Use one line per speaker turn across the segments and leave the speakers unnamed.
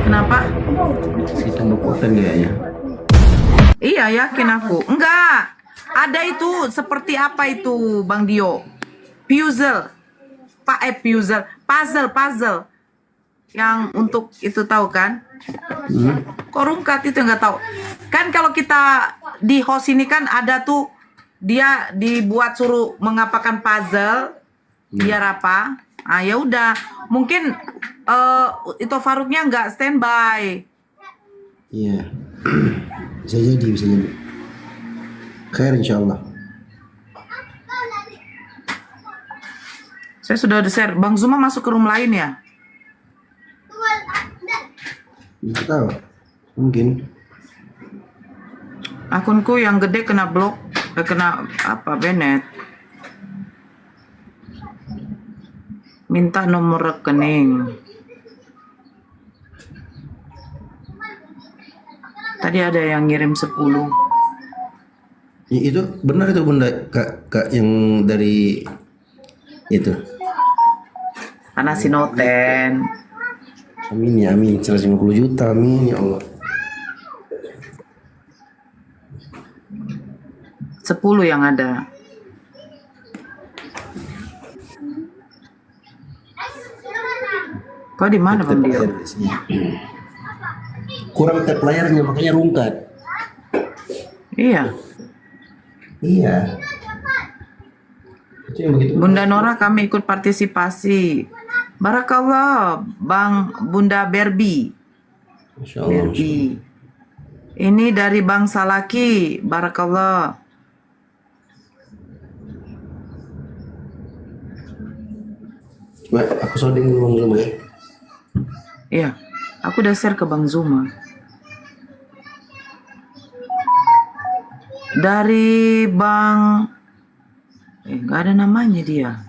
Kenapa?
Si tambah konten kayaknya.
Iya, yakin aku. Enggak. Ada itu seperti apa itu, Bang Dio? Puzzle. Puzzle. Yang untuk itu tahu kan? Kok rungkat itu nggak tahu. Kan kalau kita di host ini kan ada tuh dia dibuat suruh mengapakan puzzle biar apa? Ah ya udah, mungkin itu Faruknya nggak standby.
Iya. Bisa jadi. Khair insyaallah.
Saya sudah ada share. Bang Zuma masuk ke room lain ya?
Nggak tahu. Mungkin.
Akunku yang gede kena blok, kena apa? Banned. Minta nomor rekening. Tadi ada yang ngirim 10.
Ya, itu benar itu bunda kak yang dari itu.
Karena Sinoten.
Amin ya amin. 150 juta amin ya Allah.
10 yang ada. Kau di mana Bang Dio?
Kurang tap layarnya makanya rungkat.
Iya.
Itu yang begitu.
Bunda Nora kami ikut partisipasi. Barakallah Bang Bunda Berbi.
Masya Allah.
Berbi. Ini dari Bang Salaki. Barakallah.
Coba aku sounding dulu Bang Zuma ya.
Iya. Aku udah share ke Bang Zuma. Dari Bang nggak ada namanya dia.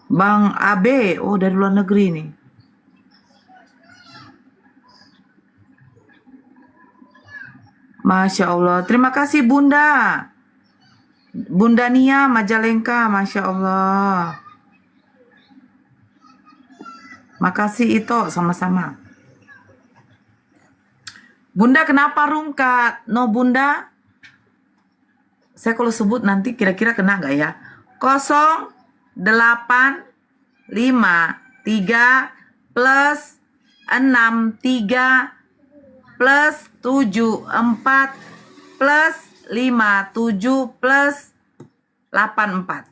Bang AB, oh dari luar negeri nih. Masya Allah, terima kasih Bunda. Bunda Nia Majalengka, Masya Allah. Makasih itu sama-sama. Bunda kenapa rungkat? No Bunda. Saya kalau sebut nanti kira-kira kena nggak ya? 0, 8, 5, 3, plus 6, 3, plus 7, 4, plus 5, 7, plus 8, 4.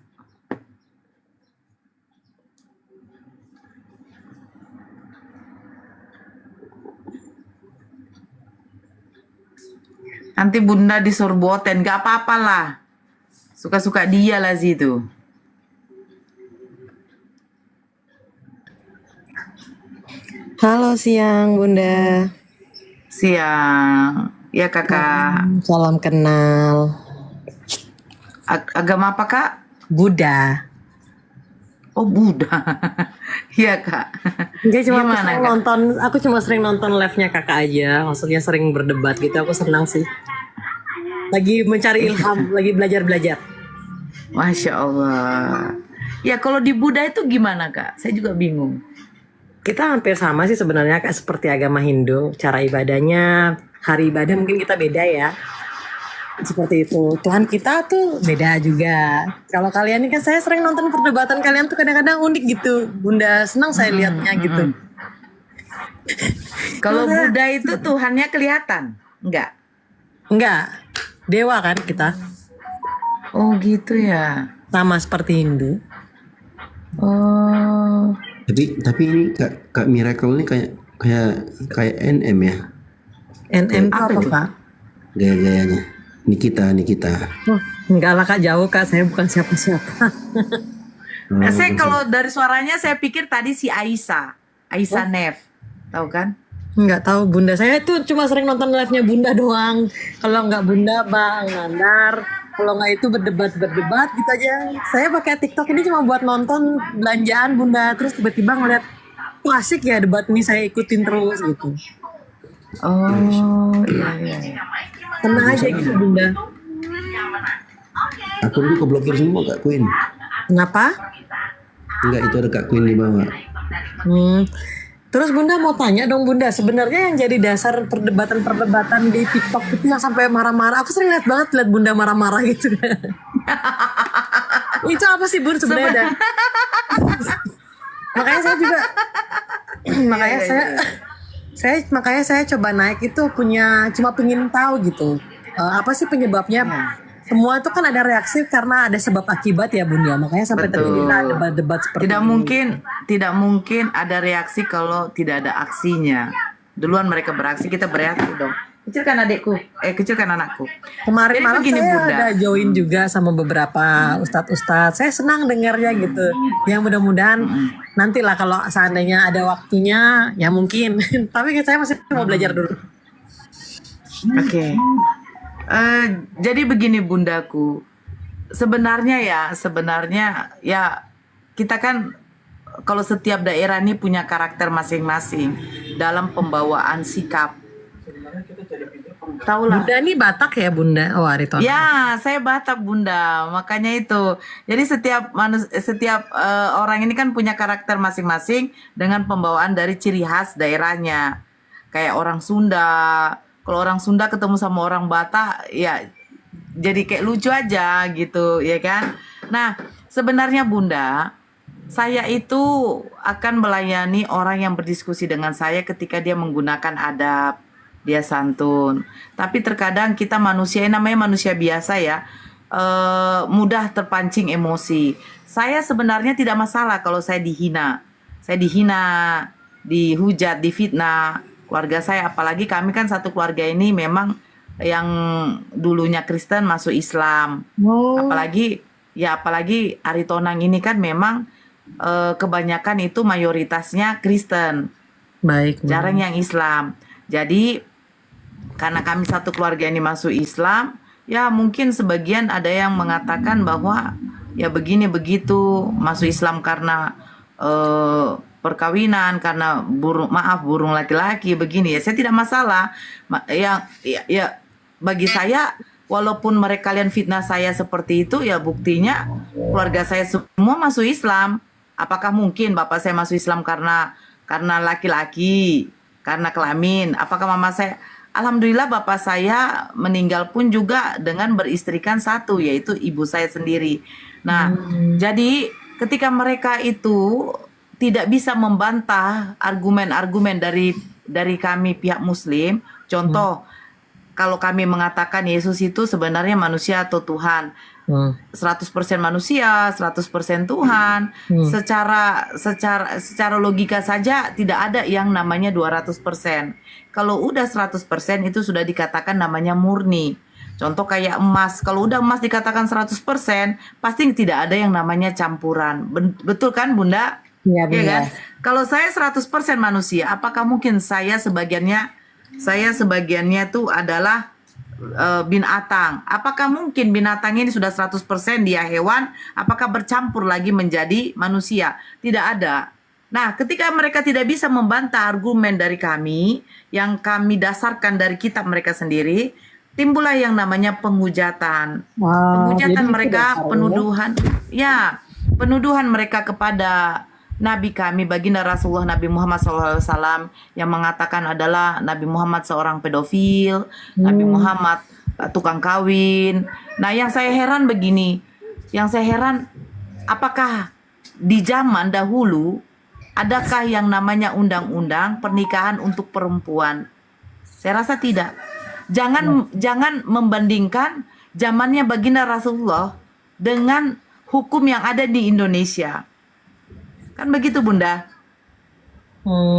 Nanti Bunda disuruh boten, gak apa-apa lah. Suka-suka dia lah situ.
Halo siang Bunda.
Siang. Ya kakak.
Salam kenal.
Agama apa kak?
Buddha.
Oh Buddha. Iya kak.
Enggak cuma aku
Gimana,
sering
Kak?
nonton, aku cuma sering nonton live-nya kakak aja. Maksudnya sering berdebat gitu, aku senang sih. Lagi mencari ilham, lagi belajar-belajar.
Masya Allah. Ya kalau di Buddha itu gimana kak? Saya juga bingung.
Kita hampir sama sih sebenarnya kayak seperti agama Hindu. Cara ibadahnya, hari ibadah mungkin kita beda ya. Seperti itu. Tuhan kita tuh beda juga. Kalau kalian ini kan saya sering nonton perdebatan kalian tuh kadang-kadang unik gitu. Bunda senang saya lihatnya gitu.
Kalau Buddha itu Tuhannya kelihatan? Enggak?
Enggak. Dewa kan kita.
Oh gitu ya.
Sama seperti Hindu.
Oh.
Tapi ini kak Miracle ini kayak NM ya.
NM itu
Apa
apa
itu?
Pak?
Gaya-gayanya. Nikita.
Oh, enggak lah Kak, jauh Kak, saya bukan siapa-siapa.
Saya kalau dari suaranya saya pikir tadi si Aisyah Nef. Tahu kan?
Enggak tahu Bunda, saya itu cuma sering nonton live-nya Bunda doang. Kalau enggak Bunda, Bang Nandar. Kalau enggak itu berdebat gitu aja. Saya pakai TikTok ini cuma buat nonton belanjaan Bunda. Terus tiba-tiba ngeliat, wah asik ya debat ini, saya ikutin terus gitu.
Oh iya.
Tenang aja gitu Bunda.
Akun itu keblokir semua Kak Queen.
Kenapa?
Enggak, itu ada Kak Queen di bawah.
Terus Bunda mau tanya dong Bunda, sebenarnya yang jadi dasar perdebatan-perdebatan di TikTok itu yang sampai marah-marah, aku sering lihat Bunda marah-marah gitu. Itu apa sih Bun sebenarnya? Makanya saya juga, makanya makanya saya coba naik itu cuma pengen tahu gitu, apa sih penyebabnya? Semua itu kan ada reaksi karena ada sebab akibat ya Bun ya, makanya sampai
Betul.
terjadi debat-debat seperti
Tidak
ini.
mungkin ada reaksi kalau tidak ada aksinya. Duluan mereka beraksi, kita bereaksi dong. Kecilkan adikku, kecilkan anakku.
Kemarin
Jadi
malam
begini,
saya
Bunda.
ada join juga sama beberapa ustadz-ustadz. Saya senang dengarnya gitu. Yang mudah-mudahan nantilah kalau seandainya ada waktunya, ya mungkin. Tapi saya masih mau belajar dulu.
Oke. Jadi begini bundaku. Sebenarnya ya kita kan kalau setiap daerah ini punya karakter masing-masing dalam pembawaan sikap. Tahulah.
Bunda ini Batak ya Bunda? Oh Ariton.
Ya, saya Batak Bunda, makanya itu. Jadi setiap orang ini kan punya karakter masing-masing dengan pembawaan dari ciri khas daerahnya. Kayak orang Sunda, kalau orang Sunda ketemu sama orang Batak, ya jadi kayak lucu aja gitu, ya kan? Nah, sebenarnya Bunda, saya itu akan melayani orang yang berdiskusi dengan saya ketika dia menggunakan adab, dia santun. Tapi terkadang kita manusia, namanya manusia biasa ya, mudah terpancing emosi. Saya sebenarnya tidak masalah kalau saya dihina. Saya dihina, dihujat, difitnah keluarga saya. Apalagi kami kan satu keluarga ini memang yang dulunya Kristen masuk Islam. Apalagi Ari Tonang ini kan memang kebanyakan itu mayoritasnya Kristen.
Baik.
Jarang yang Islam. Jadi karena kami satu keluarga ini masuk Islam, ya mungkin sebagian ada yang mengatakan bahwa ya begini begitu masuk Islam karena perkawinan, karena burung laki-laki begini ya. Saya tidak masalah. Ya bagi saya walaupun mereka kalian fitnah saya seperti itu, ya buktinya keluarga saya semua masuk Islam. Apakah mungkin bapak saya masuk Islam karena laki-laki, karena kelamin? Apakah mama saya? Alhamdulillah bapak saya meninggal pun juga dengan beristrikan satu, yaitu ibu saya sendiri. Nah, jadi ketika mereka itu tidak bisa membantah argumen-argumen dari kami pihak Muslim, contoh kalau kami mengatakan Yesus itu sebenarnya manusia atau Tuhan, 100% manusia, 100% Tuhan. Secara logika saja tidak ada yang namanya 200%. Kalau udah 100% itu sudah dikatakan namanya murni. Contoh kayak emas, kalau udah emas dikatakan 100%, pasti tidak ada yang namanya campuran. Betul kan Bunda?
Iya
Iya kan? Kalau saya 100% manusia, apakah mungkin saya sebagiannya tuh adalah binatang? Apakah mungkin binatang ini sudah 100% dia hewan, apakah bercampur lagi menjadi manusia? Tidak ada. Nah, ketika mereka tidak bisa membantah argumen dari kami, yang kami dasarkan dari kitab mereka sendiri, timbullah yang namanya penghujatan. Penghujatan mereka, penuduhan mereka kepada Nabi kami, baginda Rasulullah Nabi Muhammad SAW, yang mengatakan adalah Nabi Muhammad seorang pedofil, Nabi Muhammad tukang kawin. Nah, yang saya heran begini, apakah di zaman dahulu adakah yang namanya undang-undang pernikahan untuk perempuan? Saya rasa tidak. Jangan membandingkan zamannya baginda Rasulullah dengan hukum yang ada di Indonesia. Kan begitu Bunda?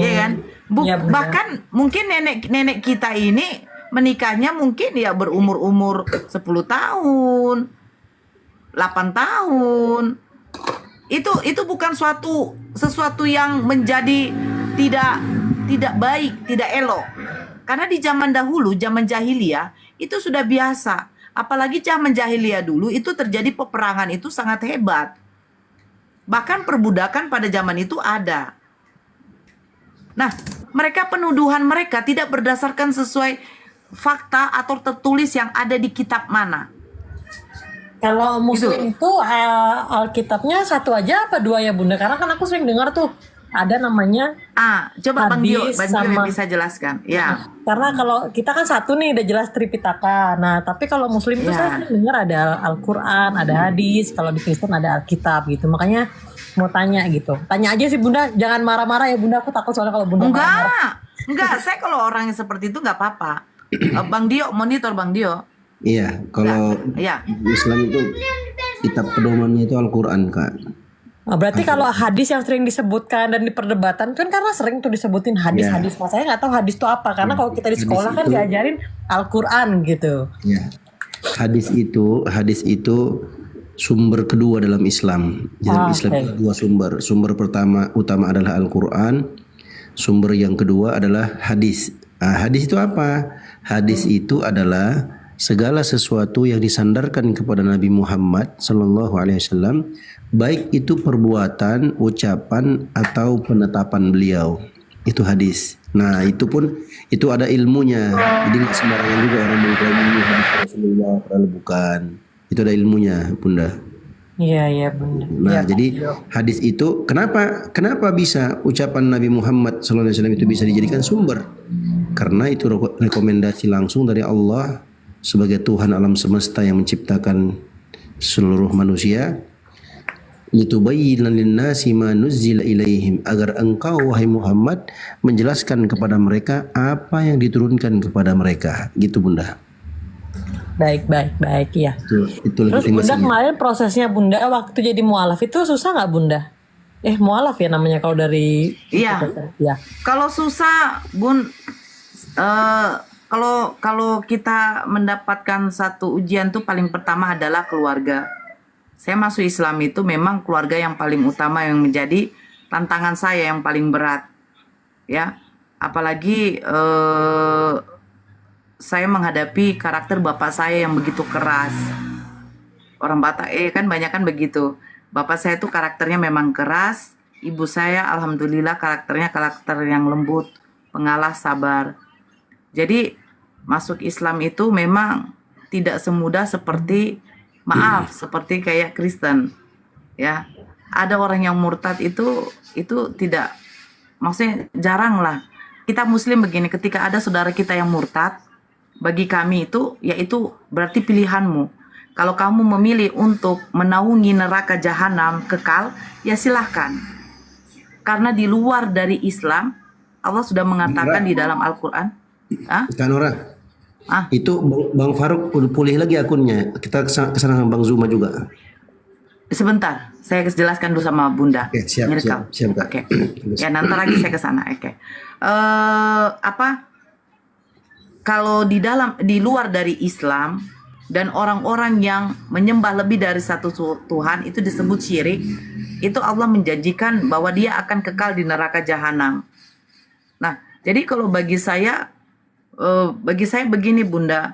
Iya kan?
Iya, Bunda.
Bahkan mungkin nenek kita ini menikahnya mungkin ya berumur 10 tahun, 8 tahun. Itu bukan sesuatu yang menjadi tidak baik, tidak elok. Karena di zaman dahulu, zaman jahiliyah itu sudah biasa. Apalagi zaman jahiliyah dulu itu terjadi peperangan itu sangat hebat. Bahkan perbudakan pada zaman itu ada. Nah, penuduhan mereka tidak berdasarkan sesuai fakta atau tertulis yang ada di kitab mana.
Kalau Muslim itu Alkitabnya satu aja apa dua ya Bunda? Karena kan aku sering dengar tuh ada namanya
Coba Bang Dio
hadis
yang
sama.
bisa jelaskan. Ya,
Karena kalau kita kan satu nih udah jelas Tripitaka. Nah, tapi kalau Muslim itu
Ya.
saya sering dengar ada Al-Quran, ada hadis. Kalau di Kristen ada Alkitab gitu. Makanya mau tanya gitu. Tanya aja sih Bunda, jangan marah-marah ya Bunda. Aku takut soalnya kalau Bunda marah.
enggak. Saya kalau orang yang seperti itu nggak apa-apa. Bang Dio, monitor Bang Dio.
Iya, kalau
Ya,
Islam itu kitab pedomannya itu Al-Quran, Kak.
Nah, berarti kalau hadis yang sering disebutkan dan diperdebatkan kan karena sering tuh disebutin hadis-hadis. Mas saya nggak tahu hadis itu apa karena kalau kita di sekolah kan
itu-
diajarin Al-Quran gitu.
Ya. Hadis itu sumber kedua dalam Islam. Dalam Islam
oke.
ada dua sumber. Sumber pertama utama adalah Al-Quran. Sumber yang kedua adalah hadis. Hadis itu apa? Hadis itu adalah segala sesuatu yang disandarkan kepada Nabi Muhammad SAW, baik itu perbuatan, ucapan atau penetapan beliau. Itu hadis. Nah, itu pun itu ada ilmunya. Jadi nggak sembarangan juga orang mengklaim ini hadis Rasulullah, padahal bukan. Itu ada ilmunya, Bunda.
Iya Bunda.
Nah,
Iya,
jadi
Pak Dio.
hadis itu kenapa bisa ucapan Nabi Muhammad SAW itu bisa dijadikan sumber? Karena itu rekomendasi langsung dari Allah sebagai Tuhan alam semesta yang menciptakan seluruh manusia. Litubayyana lin-nasi ma nuzzila ilaihim, agar engkau wahai Muhammad menjelaskan kepada mereka apa yang diturunkan kepada mereka. Gitu Bunda.
Baik ya.
Itu
Terus
lebih
Bunda kemarin prosesnya Bunda waktu jadi mualaf itu susah nggak Bunda? Mualaf ya namanya kalau dari
Iya.
Ya.
Kalau susah, Bun, kalau kita mendapatkan satu ujian tuh paling pertama adalah keluarga. Saya masuk Islam itu memang keluarga yang paling utama yang menjadi tantangan saya yang paling berat, ya. Apalagi saya menghadapi karakter bapak saya yang begitu keras. Orang Batak kan banyak kan begitu. Bapak saya tuh karakternya memang keras. Ibu saya alhamdulillah karakternya karakter yang lembut, pengalah, sabar. Jadi masuk Islam itu memang tidak semudah seperti seperti kayak Kristen, ya. Ada orang yang murtad itu tidak, maksudnya jarang lah. Kita Muslim begini, ketika ada saudara kita yang murtad, bagi kami itu yaitu berarti pilihanmu. Kalau kamu memilih untuk menaungi neraka jahanam kekal, ya silahkan. Karena di luar dari Islam, Allah sudah mengatakan di dalam Al-Quran.
Kak Nora, itu Bang Faruk pulih lagi akunnya. Kita kesana sama Bang Zuma juga.
Sebentar, saya jelaskan dulu sama Bunda.
Oke, siap,
Ngerekam.
siap, Kak.
Oke. Ya, nanti lagi saya ke sana. Oke. Kalau di luar dari Islam dan orang-orang yang menyembah lebih dari satu Tuhan itu disebut syirik, itu Allah menjanjikan bahwa dia akan kekal di neraka jahanam. Nah, jadi kalau bagi saya begini Bunda,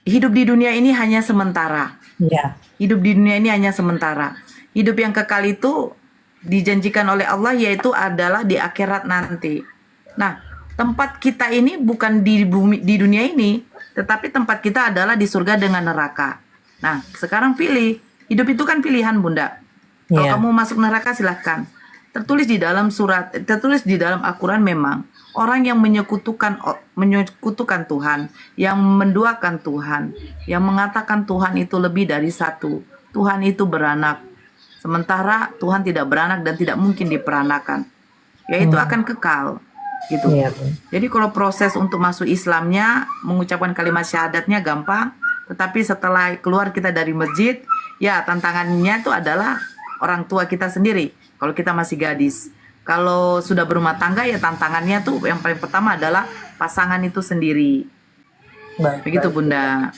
hidup di dunia ini hanya sementara.
Iya.
Hidup di dunia ini hanya sementara. Hidup yang kekal itu dijanjikan oleh Allah yaitu adalah di akhirat nanti. Nah, tempat kita ini bukan di dunia ini, tetapi tempat kita adalah di surga dengan neraka. Nah, sekarang pilih. Hidup itu kan pilihan, Bunda. Kalau
Iya.
kamu masuk neraka silahkan. Tertulis di dalam Al-Quran memang orang yang menyekutukan Tuhan, yang menduakan Tuhan, yang mengatakan Tuhan itu lebih dari satu, Tuhan itu beranak, sementara Tuhan tidak beranak dan tidak mungkin diperanakan, yaitu akan kekal, gitu.
Iya.
Jadi kalau proses untuk masuk Islamnya, mengucapkan kalimat syahadatnya gampang, tetapi setelah keluar kita dari masjid, ya tantangannya itu adalah orang tua kita sendiri. Kalau kita masih gadis, kalau sudah berumah tangga ya tantangannya tuh yang paling pertama adalah pasangan itu sendiri. Begitu Bunda.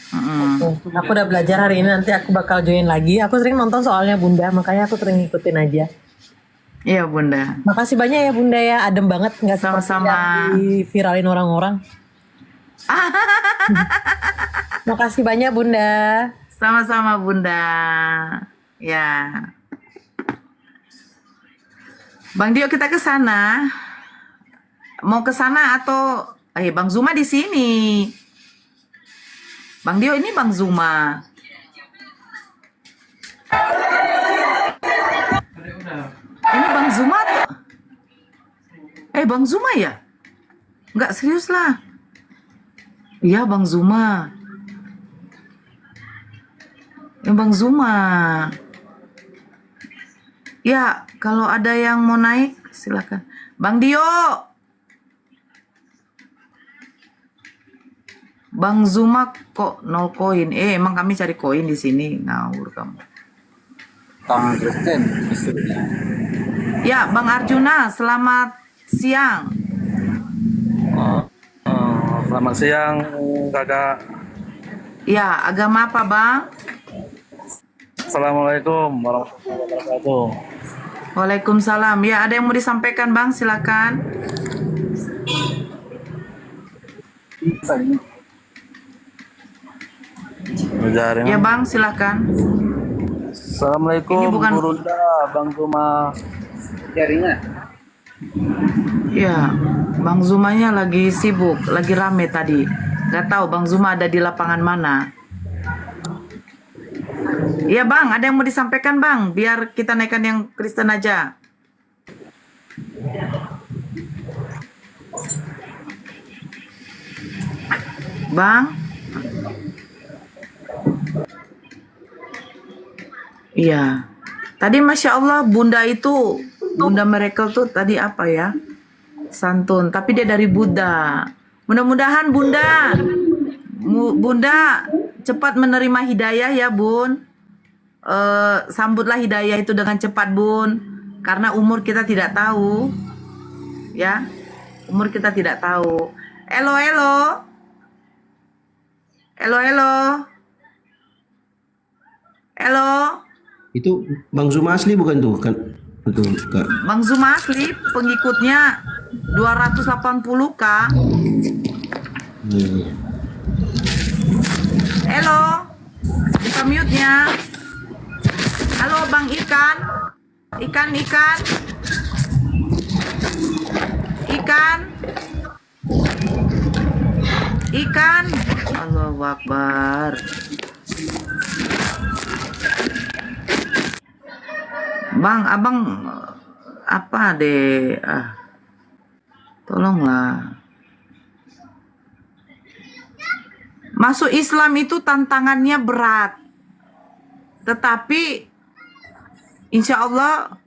Aku udah belajar hari ini, nanti aku bakal join lagi. Aku sering nonton soalnya Bunda, makanya aku sering ngikutin aja.
Iya Bunda.
Makasih banyak ya Bunda ya, adem banget nggak seperti
Sama-sama.
yang diviralin orang-orang. Makasih banyak Bunda.
Sama-sama Bunda. Ya. Bang Dio kita ke sana. Mau ke sana atau Bang Zuma di sini. Bang Dio ini Bang Zuma. Ini Bang Zuma tuh. Bang Zuma ya? Nggak serius lah. Iya Bang Zuma. Bang Zuma. Ya, kalau ada yang mau naik, silakan. Bang Dio. Bang Zuma kok 0 koin? Emang kami cari koin di sini. Ngawur kamu.
Kang Kristen.
Ya, Bang Arjuna, selamat siang.
Selamat siang kakak.
Ya, agama apa Bang?
Assalamualaikum warahmatullahi wabarakatuh.
Waalaikumsalam. Ya, ada yang mau disampaikan Bang? Silakan. Ya Bang, silakan.
Assalamualaikum
Ini bukan-
Bu Runda, Bang Zuma. Jaringan.
Ya, Bang Zumanya lagi sibuk, lagi rame tadi. Gak tahu Bang Zuma ada di lapangan mana. Iya Bang, ada yang mau disampaikan Bang? Biar kita naikkan yang Kristen aja. Bang? Iya. Tadi Masya Allah Bunda itu, Bunda Miracle tuh tadi apa ya? Santun, tapi dia dari Buddha. Mudah-mudahan Bunda cepat menerima hidayah ya Bun. Sambutlah hidayah itu dengan cepat Bun. Karena umur kita tidak tahu. Ya, umur kita tidak tahu. Elo.
Itu Bang Zuma asli bukan tuh kan? Betul Kak.
Bang Zuma asli pengikutnya 280k. Halo, buka mute-nya. Halo Bang Ikan. Ikan. Allahu Akbar. Bang, abang apa deh? Tolonglah. Masuk Islam itu tantangannya berat. Tetapi insya Allah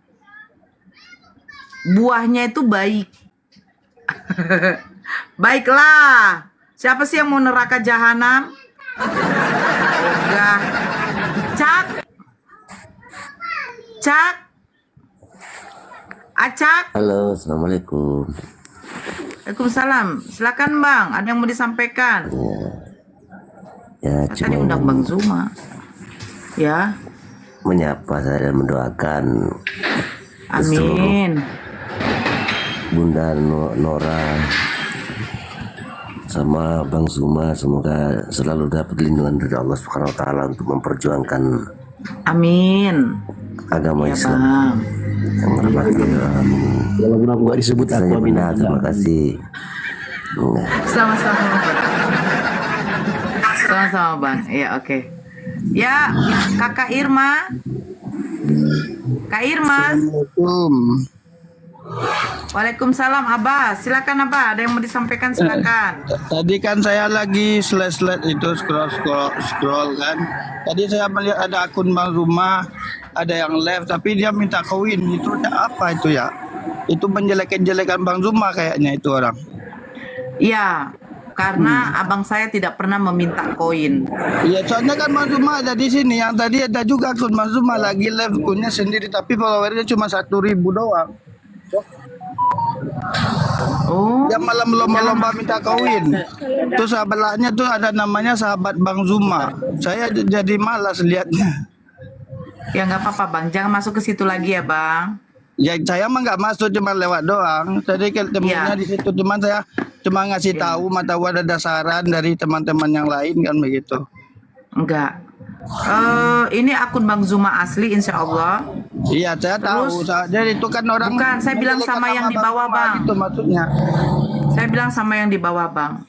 buahnya itu baik. Baiklah. Siapa sih yang mau neraka jahanam? Enggak. Acak.
Halo, assalamualaikum.
Waalaikumsalam. Silakan Bang, ada yang mau disampaikan?
Ya,
Tadi
cuma
undang Bang Zuma. Ya,
menyapa saya dan mendoakan
amin.
Bunda Nora sama Bang Zuma semoga selalu dapat lindungan dari Allah Subhanahu wa taala untuk memperjuangkan
Amin.
agama
Ya
Islam
Bang.
yang merahmati amin.
Walaupun aku nggak disebut
Saya
aku
benar, terima kasih.
Sama-sama. Sama-sama Bang. Ya, oke. Ya, Kakak Irma. Kak Irma.
Assalamualaikum.
Waalaikumsalam Abah. Silakan Abah, ada yang mau disampaikan silakan.
Tadi kan saya lagi slash itu scroll kan. Tadi saya melihat ada akun Bang Zuma, ada yang live tapi dia minta koin. Itu apa itu ya? Itu menjelek-jelekan Bang Zuma kayaknya itu orang.
Iya, karena abang saya tidak pernah meminta koin.
Iya, soalnya kan Bang Zuma ada di sini. Yang tadi ada juga akun Bang Zuma lagi live akunnya sendiri tapi followernya cuma 1.000 doang.
Oh,
Dia malam lomba-lomba minta koin. Tuh sebelahnya tuh ada namanya sahabat Bang Zuma. Saya jadi malas lihatnya.
ya nggak apa-apa Bang, jangan masuk ke situ lagi ya Bang.
Ya saya mah nggak masuk, cuma lewat doang. Tadi ketemunya
Iya.
di situ, cuman saya cuma ngasih tahu, mata ada dasaran dari teman-teman yang lain kan begitu.
Enggak. Ini akun Bang Zuma asli insya Allah.
Iya saya tahu. Jadi itu kan orang.
Bukan, saya bilang sama yang di bawah, Bang.
Itu maksudnya.
Saya bilang sama yang di bawah Bang.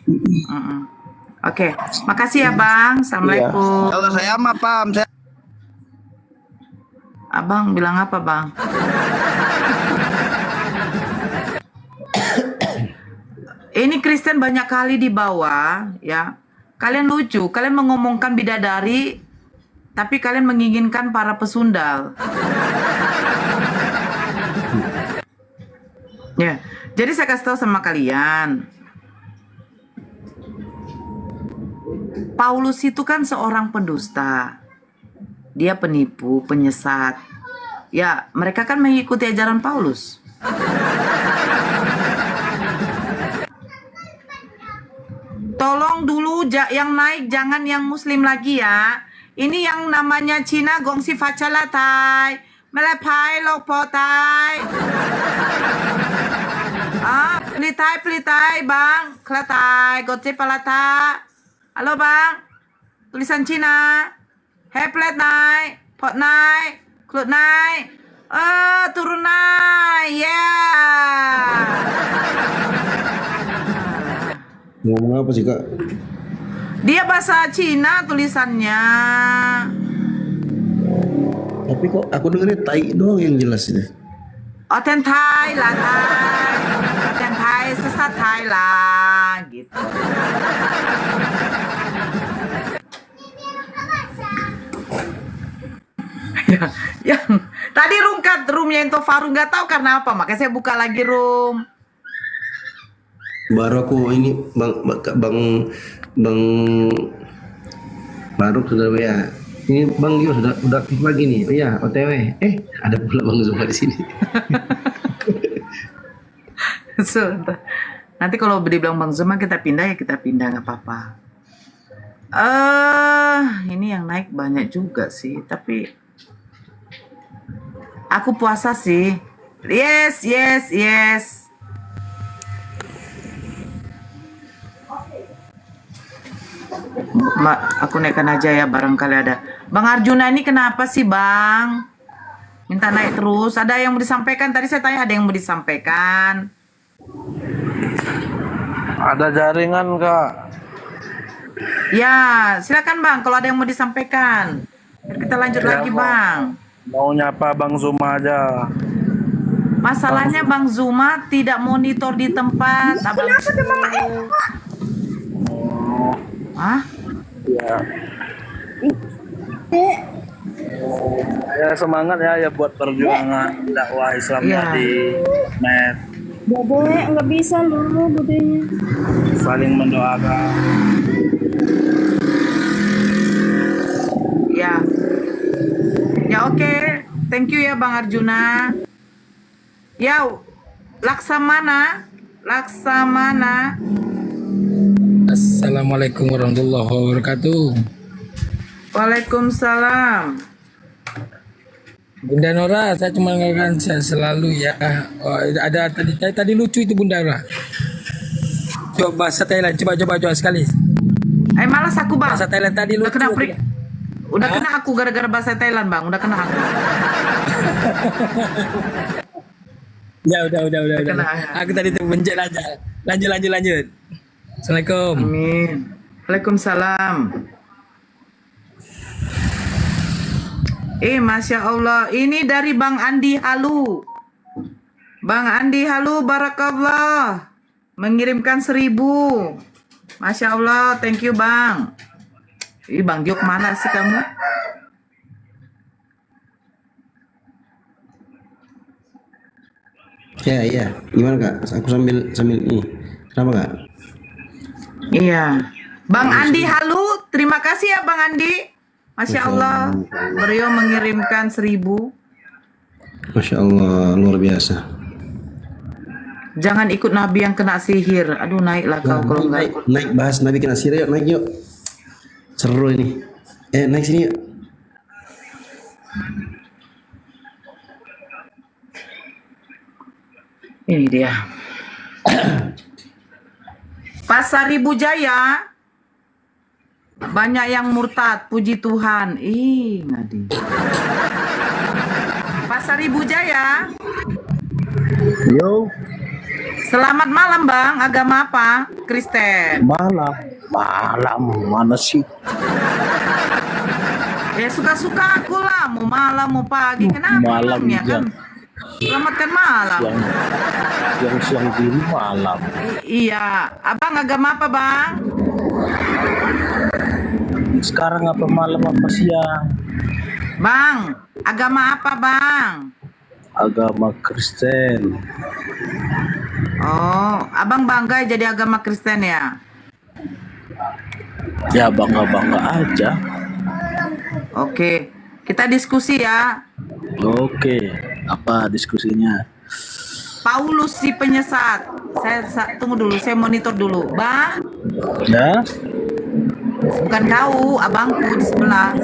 Oke, makasih ya Bang. Assalamualaikum.
Kalau saya mah paham. Saya
Abang bilang apa Bang? Ini Kristen banyak kali di bawah, ya. Kalian lucu, kalian mengomongkan bidadari, tapi kalian menginginkan para pesundal. Ya, jadi saya kasih tahu sama kalian. Paulus itu kan seorang pendusta. Dia penipu, penyesat. Ya, mereka kan mengikuti ajaran Paulus. Tolong dulu yang naik jangan yang muslim lagi ya. Ini yang namanya Cina gongsi facalatai. Melepai lokpotai. Pelitai bang. Kelatai, goce palata. Halo bang. Tulisan Cina. Heplet naik. Pot naik. Klut naik. Turun naik. Yeah.
Ngomong apa sih kak?
Dia bahasa Cina tulisannya.
Tapi kok aku dengerin tai doang yang jelas itu.
Oten Thai lah Thai. Oten Thai sesat Thai lah gitu. yang tadi roomnya Into Faru nggak tahu karena apa, makanya saya buka lagi room.
Baru aku ini bang baru sudah WA. Ini Bang Gio sudah aktif lagi nih. Oh iya, OTW. Ada pula Bang Zuma di sini.
So, nanti kalau dibilang Bang Zuma kita pindah ya kita pindah nggak apa-apa. Ini yang naik banyak juga sih, tapi aku puasa sih. Yes. Aku naikkan aja ya, barangkali ada. Bang Arjuna ini kenapa sih bang? Minta naik terus. Ada yang mau disampaikan? Tadi saya tanya ada yang mau disampaikan.
Ada jaringan kak.
Ya, silakan bang. Kalau ada yang mau disampaikan, biar kita lanjut lagi bang.
Mau nyapa Bang Zuma aja.
Masalahnya Bang Zuma tidak monitor di tempat. Kenapa teman Hah?
Ya. Ya semangat ya buat perjuangan dakwah Islamnya
Iya.
di net.
Bude, nggak bisa lu budenya.
Saling mendoakan.
Ya. Ya oke. Thank you ya Bang Arjuna. Ya, Laksamana.
Assalamualaikum warahmatullahi wabarakatuh.
Waalaikumsalam.
Bunda Nora, saya cuma mengatakan saya selalu ya. Oh, ada tadi lucu itu Bunda Nora. Coba bahasa Thailand, coba sekali.
Malas aku bang.
Bahasa Thailand tadi
Udah
lucu.
kena Udah kena aku gara-gara bahasa Thailand bang. Udah kena aku.
Ya udah.
Kena.
Aku tadi tuh mencet aja. Lanjut. Assalamualaikum.
Amin. Waalaikumsalam. Masya Allah. Ini dari Bang Andi Halu. Bang Andi Halu, barakallah. Mengirimkan 1000. Masya Allah, thank you Bang. Bang Gio kemana sih kamu?
Iya. Gimana kak? Aku sambil ini. Kenapa kak?
Iya. Bang Andi Halu, terima kasih ya Bang Andi. Masya Allah, beliau mengirimkan 1000.
Masya Allah, luar biasa.
Jangan ikut Nabi yang kena sihir. Aduh, naiklah kau kalau nggak ikut.
Naik bahas Nabi kena sihir yuk, naik yuk. Seru ini. Naik sini yuk.
Ini dia. Pasar Ribu Jaya. Banyak yang murtad, puji Tuhan. Ngadi. Pasar Ribu Jaya.
Yo,
Selamat malam Bang, agama apa? Kristen.
malam mana sih?
Ya suka-suka aku lah, mau malam mau pagi. Kenapa
Malam
ya
jam
kan? Selamatkan malam.
Yang siang diri malam.
Iya, abang agama apa bang?
Sekarang apa malam apa siang?
Bang, agama apa bang?
Agama Kristen.
Oh, abang bangga jadi agama Kristen ya?
Ya bangga-bangga aja.
Oke, kita diskusi ya.
Oke, apa diskusinya?
Paulus si penyesat. Tunggu dulu, saya monitor dulu. Bang,
Ya,
bukan kau, abangku di sebelah.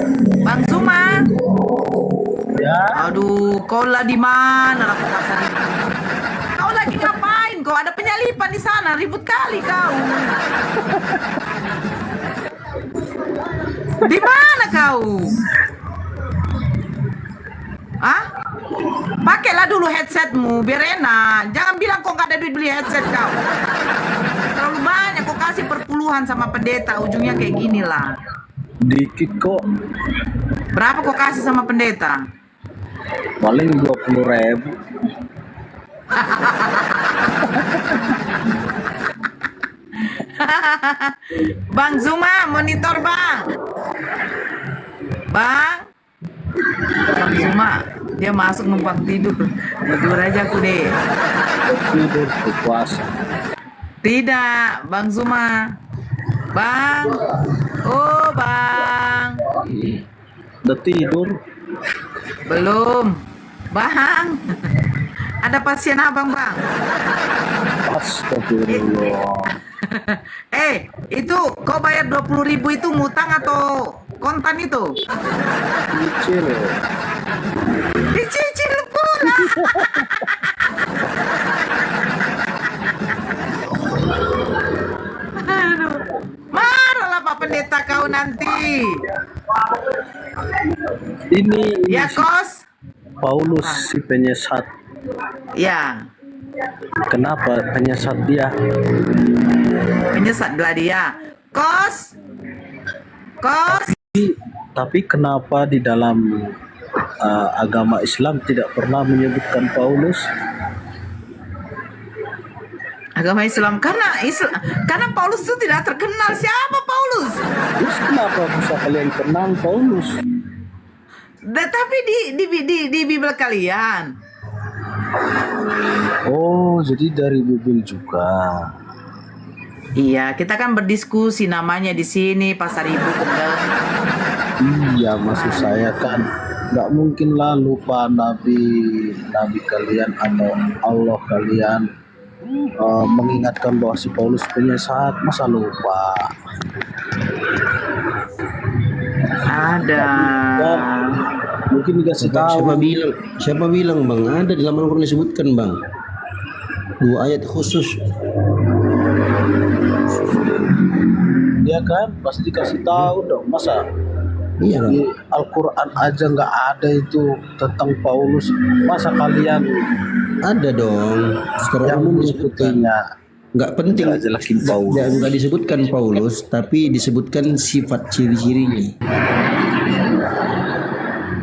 Bang Zuma.
ya.
Aduh, kau lah di mana lah pasar itu? Kau lagi ngapain? Kau ada penyalipan di sana, ribut kali kau. Di mana kau? Hah? Pakailah dulu headsetmu biar enak. Jangan bilang kau nggak ada duit beli headset kau. Terlalu banyak kau kasih perpuluhan sama pendeta, ujungnya kayak gini lah.
Dikit kok.
Berapa kau kasih sama pendeta?
Paling 20.000.
Bang Zuma, monitor bang. Bang Zuma, dia masuk numpang tidur. Tidur aja aku deh.
Tidur puasa.
Tidak, Bang Zuma. Bang. Oh, Bang.
Udah tidur.
Belum. Bang. Ada pasien abang, Bang.
Astagfirullah.
Itu kau bayar 20.000 itu ngutang atau kontan itu?
Kecil.
Dicicil pula. Aduh. Marahlah Pak Pendeta kau nanti.
Ini
Ya, Kos.
Paulus si penyesat.
Ya,
Kenapa penyesat dia?
penyesat belah dia. Kos. Kos.
Tapi kenapa di dalam agama Islam tidak pernah menyebutkan Paulus?
Agama Islam karena Paulus itu tidak terkenal. Siapa Paulus?
Terus kenapa bisa kalian kenal Paulus?
Tapi di Bible kalian.
Oh, jadi dari Bible juga.
Iya, kita kan berdiskusi namanya di sini Pasar Ibu Kendeng.
Iya, maksud saya kan nggak mungkin lah lupa nabi kalian atau Allah kalian mengingatkan bahwa si Paulus penyesat, masa lupa?
Ada.
Dan mungkin dikasih tahu.
Siapa bilang bang? Ada di dalam Al-Quran disebutkan bang. 2 ayat khusus.
Dia kan pasti dikasih tahu dong, masa
Iya
di
bang.
Al-Quran aja nggak ada itu tentang Paulus, masa kalian
Ada dong. Secara
yang
umum disebutkan.
menyebutkannya
Nggak penting.
jelekin Paulus?
Nggak disebutkan Paulus, tapi disebutkan sifat ciri-cirinya.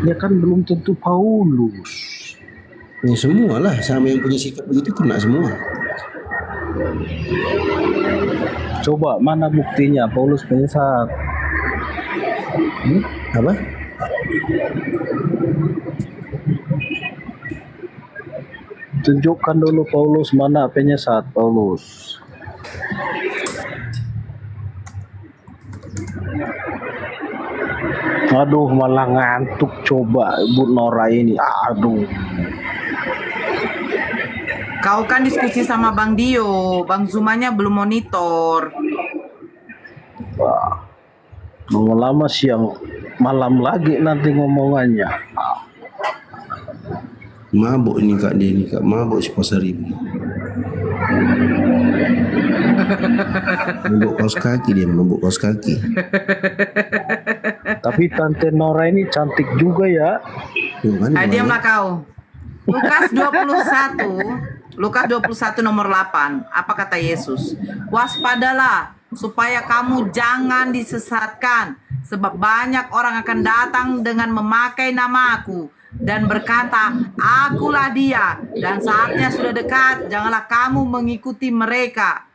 Ya kan belum tentu Paulus.
Ya semua lah, sama yang punya sifat begitu kena semua.
Coba mana buktinya Paulus penyesat?
Apa?
Tunjukkan dulu Paulus, mana penyesat Paulus. Aduh, malah ngantuk coba Bu Nora ini. Aduh.
Kau kan diskusi sama Bang Dio, Bang Zumanya belum monitor.
Wah. Lama-lama siang malam lagi nanti ngomongannya.
Mabuk ini kak dia ini kak, mabuk si Pasar Ibu. Mabuk kaos kaki dia, mabuk kaos kaki.
Tapi Tante Nora ini cantik juga ya.
Tuh kan,
Diamlah kau. Lukas 21 nomor 8. Apa kata Yesus? Waspadalah supaya kamu jangan disesatkan, sebab banyak orang akan datang dengan memakai namaku dan berkata, "Akulah dia, dan saatnya sudah dekat, janganlah kamu mengikuti mereka."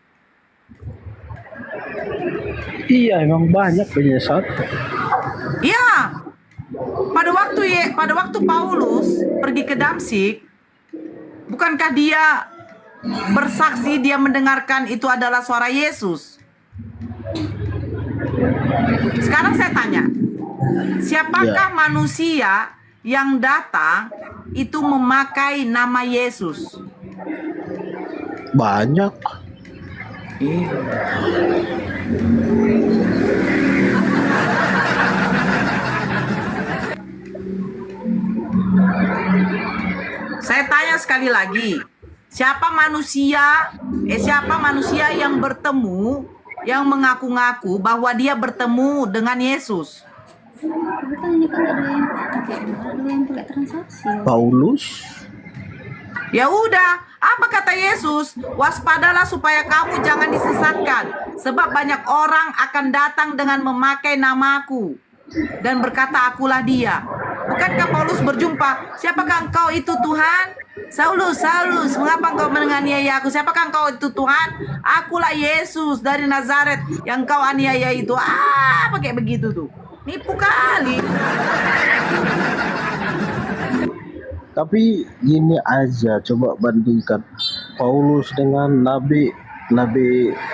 Iya, emang banyak penyesat.
Ya, pada waktu Paulus pergi ke Damsik, bukankah dia bersaksi dia mendengarkan itu adalah suara Yesus? Sekarang saya tanya, siapakah manusia yang datang itu memakai nama Yesus?
Banyak.
Saya tanya sekali lagi, siapa manusia yang bertemu, yang mengaku-ngaku bahwa dia bertemu dengan Yesus?
Tapi kan ini kan ada yang pakai transaksi.
Paulus.
Ya udah, apa kata Yesus? Waspadalah supaya kamu jangan disesatkan, sebab banyak orang akan datang dengan memakai namaku dan berkata, "Akulah dia." Bukankah Paulus berjumpa, "Siapakah engkau itu Tuhan?" "Saulus, Saulus, mengapa engkau menganiaya aku?" "Siapakah engkau itu Tuhan?" "Akulah Yesus dari Nazaret yang kau aniaya itu." Pakai begitu tuh. Nipu kali.
Tapi gini aja, coba bandingkan Paulus dengan nabi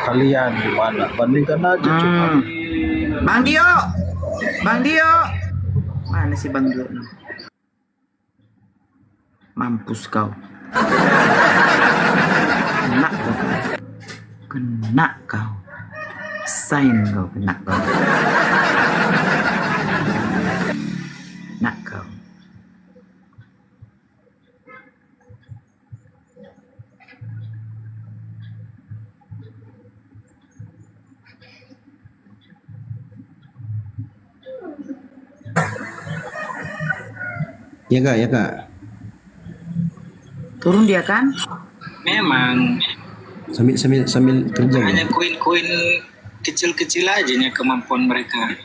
kalian gimana? Bandingkan aja coba.
Bang Dio. Mana sih Bang Dio? Mampus kau. Kena kau. Sign kau, kena kau. Kena kau.
Ya kak.
Turun dia kan?
Memang
Sambil kerja.
hanya
Kak?
koin-koin kecil-kecil aja nya kemampuan mereka.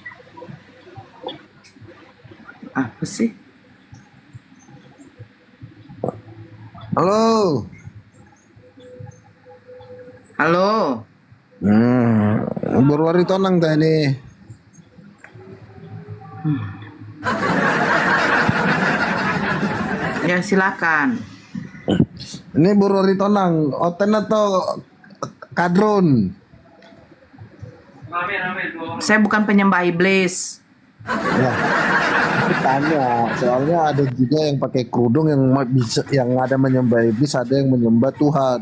Apa sih?
Halo.
Halo.
Baru hari tonang tadi.
Ya silakan.
Ini baru hari tonang. Oten atau kadrun?
Saya bukan penyembah iblis.
Ya. Aku tanya, soalnya ada juga yang pakai kerudung yang bisa, yang ada menyembah iblis, ada yang menyembah Tuhan.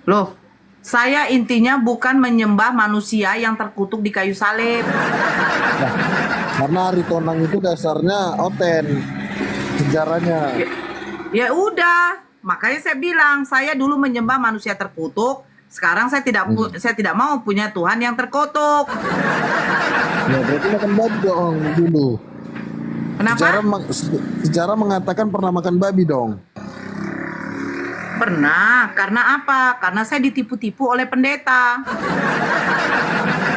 Loh, saya intinya bukan menyembah manusia yang terkutuk di kayu salib.
Nah, karena hari tonang itu dasarnya oten sejarahnya.
Ya udah, makanya saya bilang saya dulu menyembah manusia terkutuk. Sekarang saya tidak mau punya Tuhan yang terkutuk.
Ya berarti makan babi dong dulu.
Kenapa?
Sejarah mengatakan pernah makan babi dong.
Pernah. Karena apa? Karena saya ditipu-tipu oleh pendeta.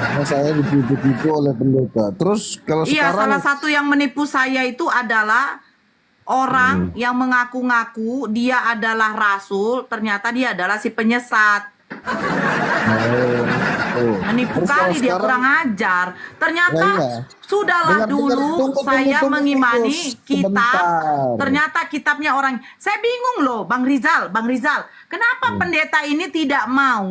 Karena saya ditipu-tipu oleh pendeta. Terus kalau
Iya,
sekarang
salah satu yang menipu saya itu adalah orang yang mengaku-ngaku dia adalah rasul, ternyata dia adalah si penyesat. Menipu
Terus kalau
kali dia,
sekarang-
kurang ajar. Ternyata
Ya, iya.
sudahlah
Dengar,
dulu
tunggu,
saya mengimani kitab.
sebentar.
Ternyata kitabnya orang. Saya bingung loh, Bang Rizal. Kenapa pendeta ini tidak mau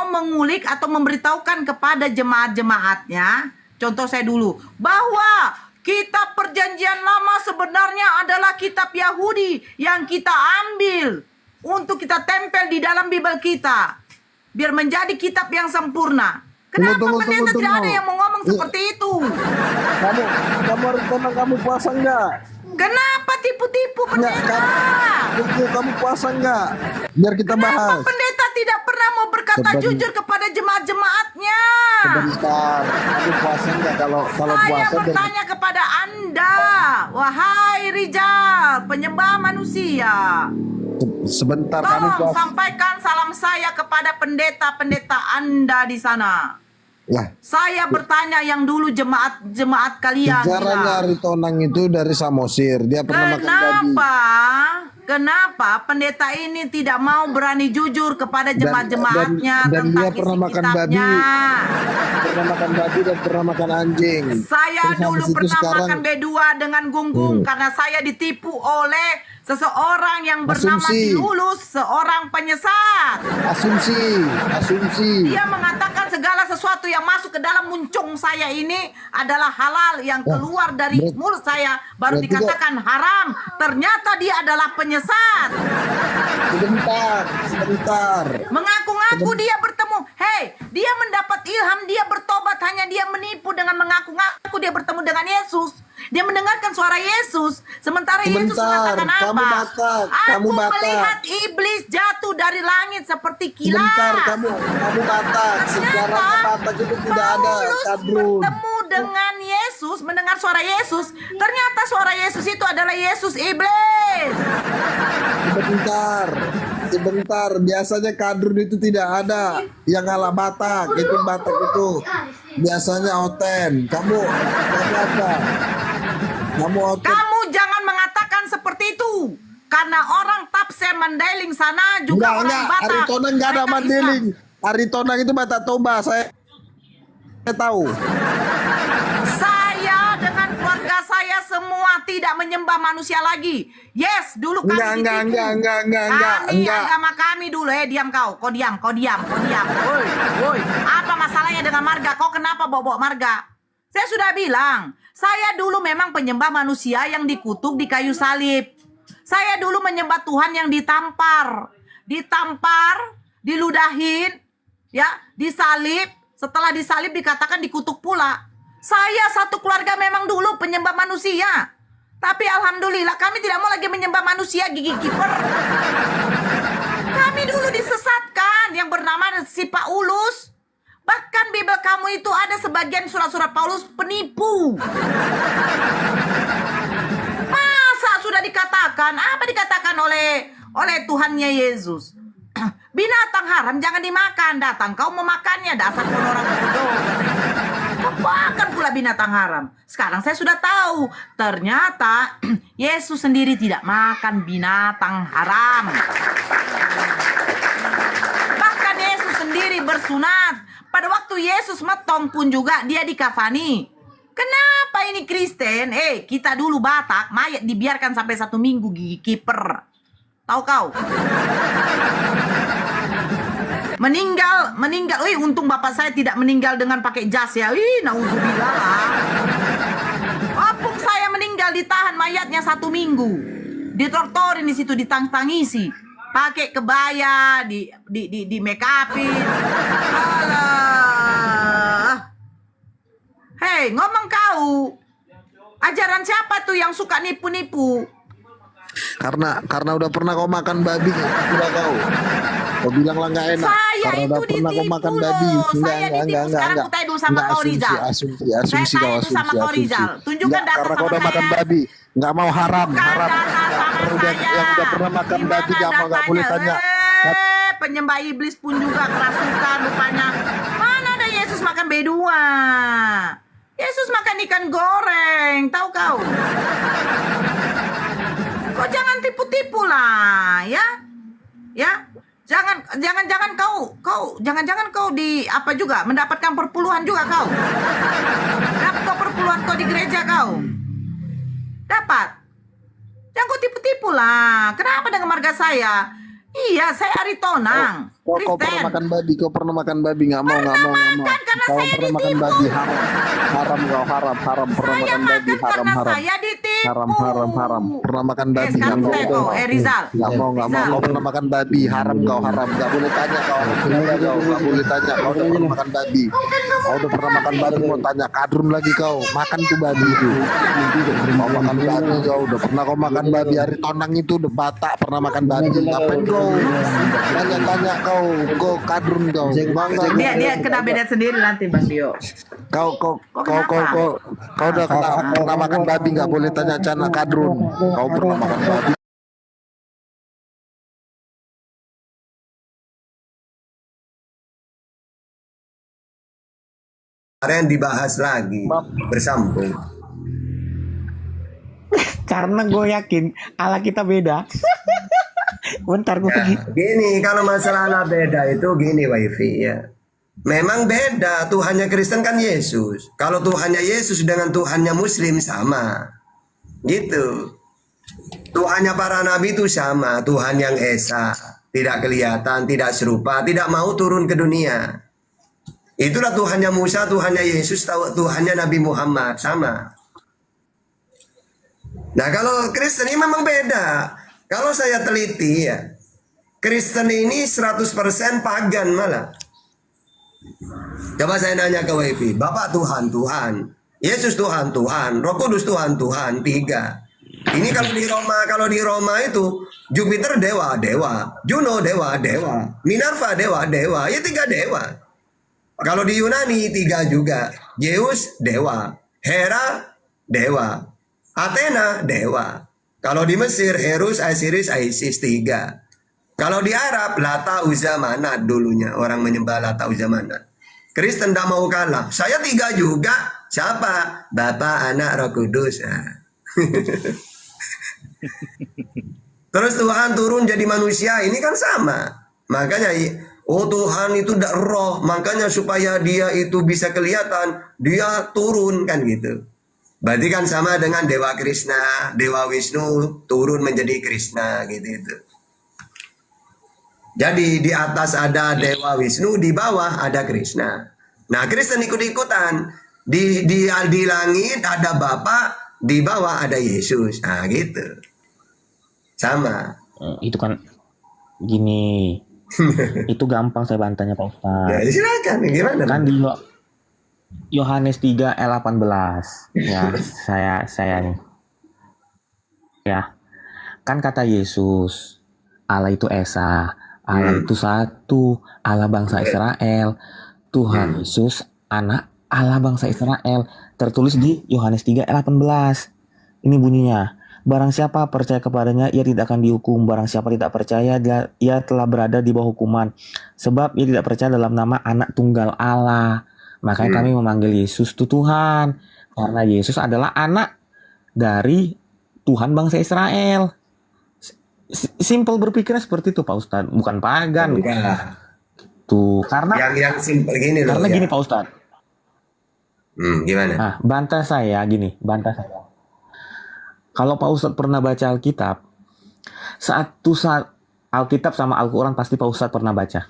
mengulik atau memberitahukan kepada jemaat-jemaatnya? Contoh saya dulu, bahwa kitab Perjanjian Lama sebenarnya adalah kitab Yahudi yang kita ambil untuk kita tempel di dalam Bible kita, biar menjadi kitab yang sempurna. Kenapa pendeta tidak ada yang mau ngomong seperti itu?
Kamu hari tonang kamu puasa enggak?
Kenapa tipu-tipu pendeta?
Kamu puasa enggak? Biar kita
Kenapa
bahas.
pendeta tidak pernah mau berkata jujur kepada jemaat-jemaatnya?
Sebentar, kamu puasa enggak? Kalau
Saya
puasa
bertanya kepada Anda, wahai Rijal, penyembah manusia.
sebentar kamu
Tolong
puasa.
sampaikan salam saya kepada pendeta-pendeta Anda di sana.
Lah,
Saya bertanya yang dulu jemaat kalian
sejarahnya
bilang.
Aritonang itu dari Samosir. Dia pernah makan babi.
Kenapa pendeta ini tidak mau berani jujur kepada jemaat-jemaatnya
Dan
tentang
dia
isi
pernah makan babi.
kitabnya?
Pernah makan babi dan pernah makan anjing.
Saya
Terus
dulu
habis itu
pernah
sekarang
makan B2 dengan gunggung karena saya ditipu oleh seseorang yang bernama
Asumsi.
si Lulus, seorang penyesat.
asumsi.
Dia mengatakan segala sesuatu yang masuk ke dalam muncung saya ini adalah halal, yang keluar dari mulut saya baru
berarti
dikatakan haram. Ternyata dia adalah penyesat.
Sebentar.
Mengaku-ngaku dia bertemu. Hei, dia mendapat ilham, dia bertobat, hanya dia menipu dengan mengaku-ngaku dia bertemu dengan Yesus. Dia mendengarkan suara Yesus. Sementara Yesus
Sebentar,
mengatakan apa?
kamu batak,
Aku
kamu batak.
melihat iblis jatuh dari langit seperti kilat.
Sebentar, kamu batak. Sejarahnya batak itu tidak ada.
Paulus
Kadrun.
bertemu dengan Yesus, mendengar suara Yesus. Ternyata suara Yesus itu adalah Yesus iblis.
Sebentar. Biasanya kadrun itu tidak ada. Yang ngalah batak itu biasanya oten. Kamu apa? Kamu oten.
Kamu jangan mengatakan seperti itu. Karena orang tafsir Mandailing sana juga orang Batak.
Aritonang nggak ada
Mereka
Mandailing.
Islam.
Aritonang itu Batak Toba. Saya tahu.
Saya dengan keluarga saya semua tidak menyembah manusia lagi. Yes, dulu kami ditipu.
Enggak.
Agama kami dulu. Diam kau. Kau diam. Woi. Apa masalahnya dengan marga? Kau kenapa bawa marga? Saya sudah bilang, saya dulu memang penyembah manusia yang dikutuk di kayu salib. Saya dulu menyembah Tuhan yang ditampar, diludahin, ya, disalib. Setelah disalib dikatakan dikutuk pula. Saya satu keluarga memang dulu penyembah manusia. Tapi alhamdulillah kami tidak mau lagi menyembah manusia gigi kiper. Kami dulu disesatkan yang bernama si Paulus. Bahkan Bible kamu itu ada sebagian surat-surat Paulus penipu. Masa sudah dikatakan, apa dikatakan oleh Tuhannya Yesus? Binatang haram jangan dimakan. Datang kau memakannya, dasar kau orang bodoh. Kau makan pula binatang haram. Sekarang saya sudah tahu, ternyata Yesus sendiri tidak makan binatang haram. Bahkan Yesus sendiri bersunat. Pada waktu Yesus metong pun juga dia dikafani. Kenapa ini Kristen? Kita dulu Batak, mayat dibiarkan sampai 1 minggu gigi kiper. Tahu kau? Meninggal. Untung bapak saya tidak meninggal dengan pakai jas ya. Nauzubillah lah. Opung saya meninggal ditahan mayatnya 1 minggu. Ditortorin di situ, ditangisi. Pakai kebaya, di make upin. Alah. Hei, ngomong kau. Ajaran siapa tuh yang suka nipu-nipu?
Karena udah pernah kau makan babi, udah kau bilang lah nggak enak.
Saya
Karena
itu
udah pernah kau
ditipu
makan
loh.
babi.
Saya ditipu. Sekarang aku tanya dulu sama kau Rizal.
Asumsi
Saya tanya dulu sama kau Rizal. Tunjukkan data
karena
sama
kau udah
saya.
makan babi, nggak mau haram.
Bukan data sama saya.
Yang udah pernah makan
Gimana
babi nggak boleh
datanya?
tanya.
Penyembah iblis pun juga kerasukan rupanya. Mana ada Yesus makan B2? Yesus makan ikan goreng. Tahu kau? Kau jangan tipu-tipu lah, ya. Jangan kau di apa juga mendapatkan perpuluhan juga kau. Dapat kau perpuluhan kau di gereja kau. Dapat. Jangan kau tipu-tipu lah. Kenapa dengan marga saya? Iya, saya Aritonang.
Kau pernah makan babi? Kau pernah makan babi? Nggak mau.
Karena
Kau
saya
pernah makan
ditipu.
babi? Haram. Pernah
Saya
makan babi?
makan karena
Haram.
saya ditipu.
Haram. Pernah makan babi?
Sekarang
Nggak
saya
mau.
kau, Rizal.
Nggak mau. Kau pernah makan babi? Haram. Nggak boleh tanya kau. Nggak boleh tanya. Kau udah pernah makan babi? Kau udah pernah makan babi? Mau tanya kadrun lagi kau? Makan tuh babi itu. Mau makan babi kau? Udah pernah kau makan babi? Aritonang itu udah Batak pernah makan babi. Ngapain kau? Tanya kau kadrun kau.
Dia kena beda sendiri nanti Bang Dio.
Kau udah pernah makan babi, nggak boleh tanya cana kadrun. Kau pernah makan babi?
yang dibahas lagi bersambung.
Karena gue yakin Allah kita beda. Bentar gue pergi.
Gini, kalau masalah Allah beda itu gini wifi ya. Memang beda, Tuhannya Kristen kan Yesus. Kalau Tuhannya Yesus dengan Tuhannya Muslim sama. Gitu. Tuhannya para nabi itu sama, Tuhan yang esa, tidak kelihatan, tidak serupa, tidak mau turun ke dunia. Itulah Tuhannya Musa, Tuhannya Yesus, Tuhannya Nabi Muhammad, sama. Nah, kalau Kristen ini memang beda. Kalau saya teliti ya, Kristen ini 100% pagan malah. Coba saya nanya ke wifi, Bapak Tuhan, Tuhan, Yesus Tuhan, Tuhan, Roh Kudus Tuhan, Tuhan, 3. Ini kalau di Roma itu Jupiter dewa, Juno dewa, Minerva dewa, ya 3 dewa. Kalau di Yunani 3 juga, Zeus dewa, Hera dewa, Athena dewa. Kalau di Mesir Horus, Osiris, Isis 3. Kalau di Arab Lata, Uzza, Manat dulunya orang menyembah Lata, Uzza, Manat. Kristen tidak mau kalah. Saya 3 juga. Siapa? Bapa, Anak, Roh Kudus. Nah. Terus Tuhan turun jadi manusia. Ini kan sama. Makanya Tuhan itu tidak roh. Makanya supaya dia itu bisa kelihatan, dia turun kan gitu. Berarti kan sama dengan Dewa Krishna, Dewa Wisnu turun menjadi Krishna gitu. Jadi di atas ada Dewa Wisnu, di bawah ada Krishna. Nah, Kristen ikut-ikutan. Di langit ada Bapa, di bawah ada Yesus. Nah, gitu. Sama.
Itu kan gini. Itu gampang saya bantahnya Pak Ustadz.
Ya, silakan. Gimana?
Kan di Yohanes 3 ayat 18. Ya, saya nih. Ya. Kan kata Yesus, Allah itu Esa. Allah itu satu, Allah bangsa Israel, Tuhan Yesus, anak Allah bangsa Israel. Tertulis di Yohanes 3 ayat 18. Ini bunyinya, barang siapa percaya kepadanya, ia tidak akan dihukum. Barang siapa tidak percaya, ia telah berada di bawah hukuman. Sebab ia tidak percaya dalam nama anak tunggal Allah. Makanya kami memanggil Yesus itu Tuhan. Karena Yesus adalah anak dari Tuhan bangsa Israel. Simple berpikirnya seperti itu Pak Ustadz, bukan pagan. Tuh, karena
yang simple gini loh.
Karena gini Pak Ustadz.
Gimana?
Nah, bantah saya. Kalau Pak Ustadz pernah baca Alkitab, saat Alkitab sama Al-Quran pasti Pak Ustadz pernah baca.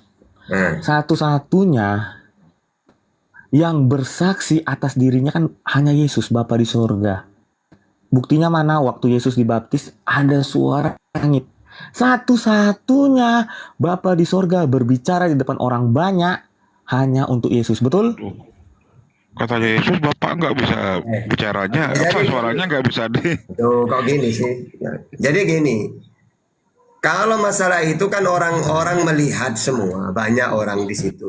Satu-satunya yang bersaksi atas dirinya kan hanya Yesus, Bapa di surga. Buktinya mana? Waktu Yesus dibaptis ada suara langit. Satu-satunya Bapa di surga berbicara di depan orang banyak hanya untuk Yesus. Betul?
Kata Yesus, Bapak nggak bisa bicaranya, suaranya nggak bisa
Tuh, kok gini sih? Jadi gini, kalau masalah itu kan orang-orang melihat semua, banyak orang di situ.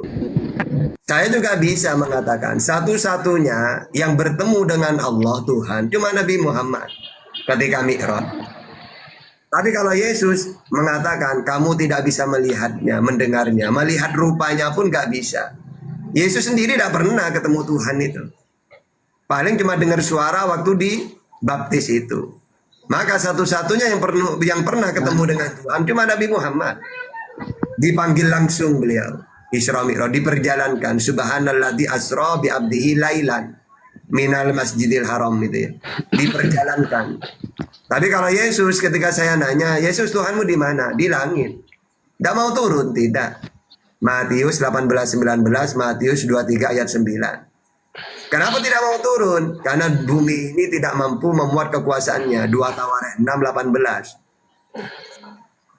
Saya juga bisa mengatakan satu-satunya yang bertemu dengan Allah Tuhan cuma Nabi Muhammad ketika Mi'raj. Tapi kalau Yesus mengatakan kamu tidak bisa melihatnya, mendengarnya, melihat rupanya pun gak bisa. Yesus sendiri tidak pernah ketemu Tuhan itu. Paling cuma dengar suara waktu dibaptis itu. Maka satu-satunya yang pernah ketemu dengan Tuhan cuma Nabi Muhammad. Dipanggil langsung beliau. Isra Mi'raj diperjalankan. Subhanalladzi asra bi abdihi lailan minal masjidil haram itu ya. Diperjalankan. Tapi kalau Yesus ketika saya nanya, Yesus Tuhanmu di mana? Di langit. Tidak mau turun, tidak. Matius 18:19, Matius 23 ayat 9. Kenapa tidak mau turun? Karena bumi ini tidak mampu memuat kekuasaannya. 2 Tawarekh 6:18.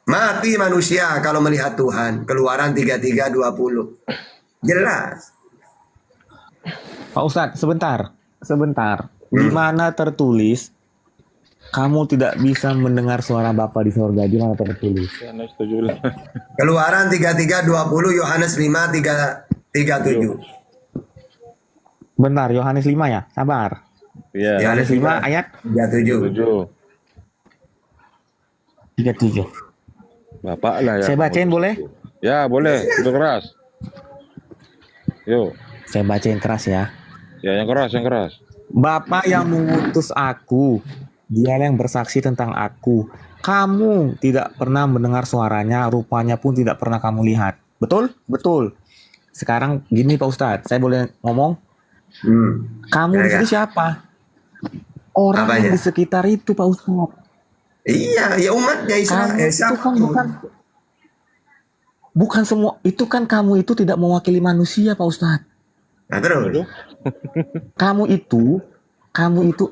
Mati manusia kalau melihat Tuhan. Keluaran 33:20. Jelas.
Pak Ustadz, sebentar. Di mana tertulis kamu tidak bisa mendengar suara Bapa di surga? Di mana tertulis?
Keluaran 33:20, Yohanes 5:37.
Bentar, Yohanes 5 ya? Sabar.
Iya.
Yohanes 5 ayat 37.
Bapak lah ya.
Saya bacain boleh?
Ya boleh, udah keras. Yuk.
Saya bacain keras ya.
Ya yang keras, yang keras.
Bapa yang mengutus aku, dia yang bersaksi tentang aku. Kamu tidak pernah mendengar suaranya, rupanya pun tidak pernah kamu lihat. Betul? Betul. Sekarang gini Pak Ustadz, saya boleh ngomong? Kamu di sini siapa? Orang yang di sekitar itu Pak Ustadz.
Iya, ya umatnya Israel.
Kamu itu kan bukan semua, itu kan kamu itu tidak mewakili manusia Pak Ustadz.
Nah, terus?
Kamu itu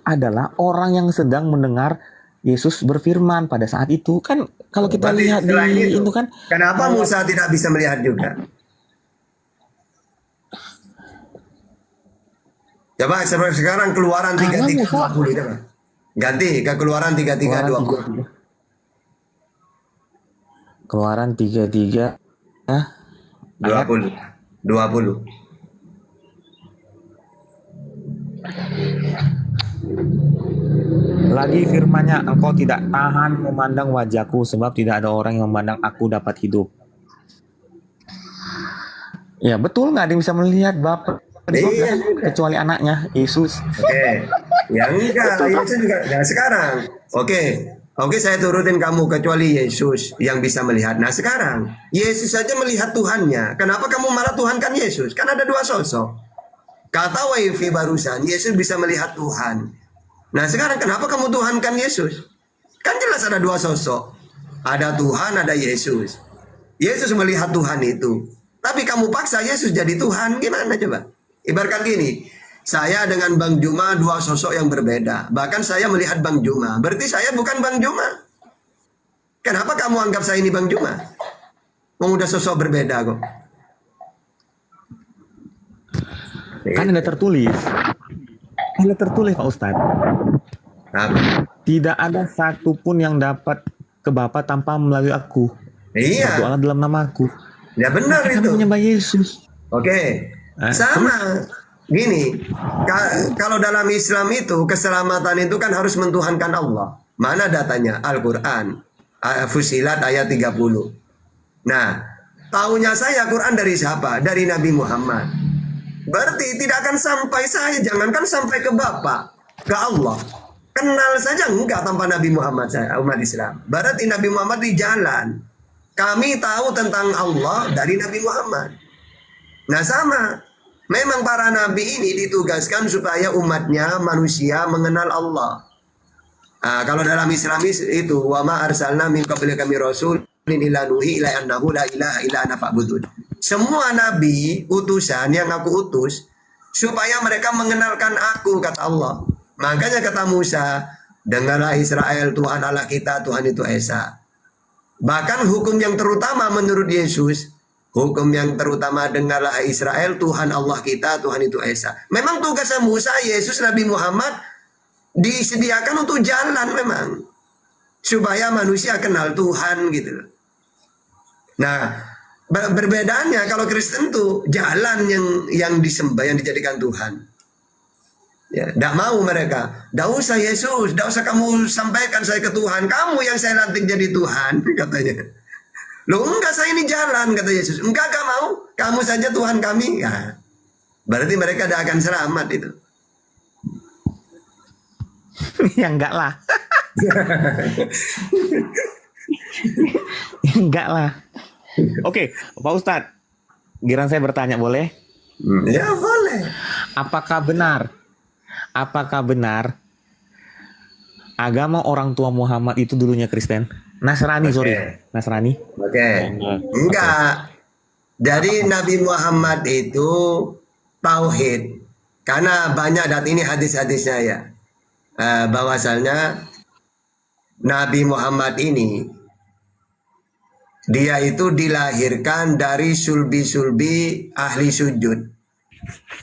adalah orang yang sedang mendengar Yesus berfirman pada saat itu. Kan kalau kita
Berarti
lihat
selain
di
itu,
itu kan,
kenapa Musa tidak bisa melihat juga? Coba sekarang keluaran 33:20 coba. Ganti ke keluaran 33:20.
Keluaran 33
20.
Lagi firman-Nya, engkau tidak tahan memandang wajahku, sebab tidak ada orang yang memandang aku dapat hidup. Ya betul, nggak ada yang bisa melihat Bapak di surga, kecuali anaknya Yesus.
Oke. Ya enggak, Yesus juga. Nah sekarang, oke, saya turutin kamu kecuali Yesus yang bisa melihat. Nah sekarang, Yesus saja melihat Tuhannya. Kenapa kamu malah Tuhankan Yesus? Kan ada dua sosok. Kata Waifi barusan, Yesus bisa melihat Tuhan. Nah sekarang kenapa kamu Tuhankan Yesus? Kan jelas ada dua sosok. Ada Tuhan, ada Yesus. Yesus melihat Tuhan itu. Tapi kamu paksa Yesus jadi Tuhan, gimana coba? Ibaratkan gini, saya dengan Bang Juma dua sosok yang berbeda. Bahkan saya melihat Bang Juma, berarti saya bukan Bang Juma. Kenapa kamu anggap saya ini Bang Juma? Udah sosok berbeda kok.
Kan ada tertulis. Ada tertulis Pak Ustadz. Tidak ada satupun yang dapat ke Bapa tanpa melalui aku.
Iya.
Berdoalah dalam namaku.
Ya benar
Mereka
itu.
menyembah Yesus.
Oke. Sama. Gini, kalau dalam Islam itu keselamatan itu kan harus mentuhankan Allah. Mana datanya? Al-Quran. Fusilat ayat 30. Nah, tahunya saya Quran dari siapa? Dari Nabi Muhammad. Berarti tidak akan sampai saya, jangankan sampai ke Bapa, ke Allah. Kenal saja enggak tanpa Nabi Muhammad saya, umat Islam. Berarti Nabi Muhammad di jalan. Kami tahu tentang Allah dari Nabi Muhammad. Nah sama. Memang para nabi ini ditugaskan supaya umatnya manusia mengenal Allah. Kalau dalam Islam itu wa ma arsalna min qablika min rasulin illa nuhi ila annahu la ilaha illa ana fa'budun. Semua nabi utusan yang aku utus supaya mereka mengenalkan aku, kata Allah. Makanya kata Musa, dengarlah Israel, Tuhan Allah kita, Tuhan itu Esa. Bahkan hukum yang terutama menurut Yesus, hukum yang terutama dengarlah Israel, Tuhan Allah kita, Tuhan itu Esa. Memang tugasnya Musa, Yesus, Nabi Muhammad disediakan untuk jalan memang. Supaya manusia kenal Tuhan gitu. Nah, berbedaannya kalau Kristen tuh jalan yang disembah, yang dijadikan Tuhan. Ya, tidak mau mereka. Tidak usah Yesus, tidak usah kamu sampaikan saya ke Tuhan. Kamu yang saya lantik jadi Tuhan, katanya. Loh enggak, saya ini jalan, kata Yesus. Enggak mau, kamu saja Tuhan kami. Ya, berarti mereka tidak akan selamat itu.
Ya enggak lah. Enggak lah. Oke, Pak Ustadz, giran saya bertanya boleh?
Ya boleh.
Apakah benar agama orang tua Muhammad itu dulunya Kristen? Nasrani, sorry. Nasrani.
Oke. Enggak. Dari Nabi Muhammad itu tauhid. Karena banyak dan ini hadis-hadisnya ya. Bahwasalnya Nabi Muhammad ini dia itu dilahirkan dari sulbi-sulbi ahli sujud.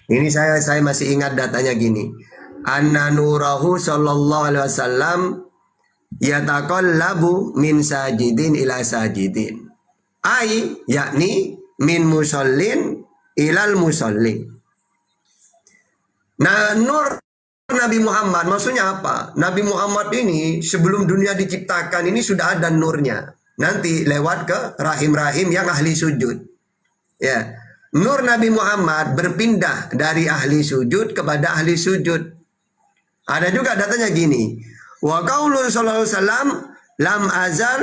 Ini saya masih ingat datanya gini. Anna nurahu sallallahu alaihi wasallam yataqallabu min sajidin ila sajidin. Yakni min musallin ilal musalli. Nah, nur Nabi Muhammad maksudnya apa? Nabi Muhammad ini sebelum dunia diciptakan ini sudah ada nurnya. Nanti lewat ke rahim-rahim yang ahli sujud. Ya. nur Nabi Muhammad berpindah dari ahli sujud kepada ahli sujud. Ada juga datanya gini. Wa qaulu sallallahu alaihi wasallam lam azal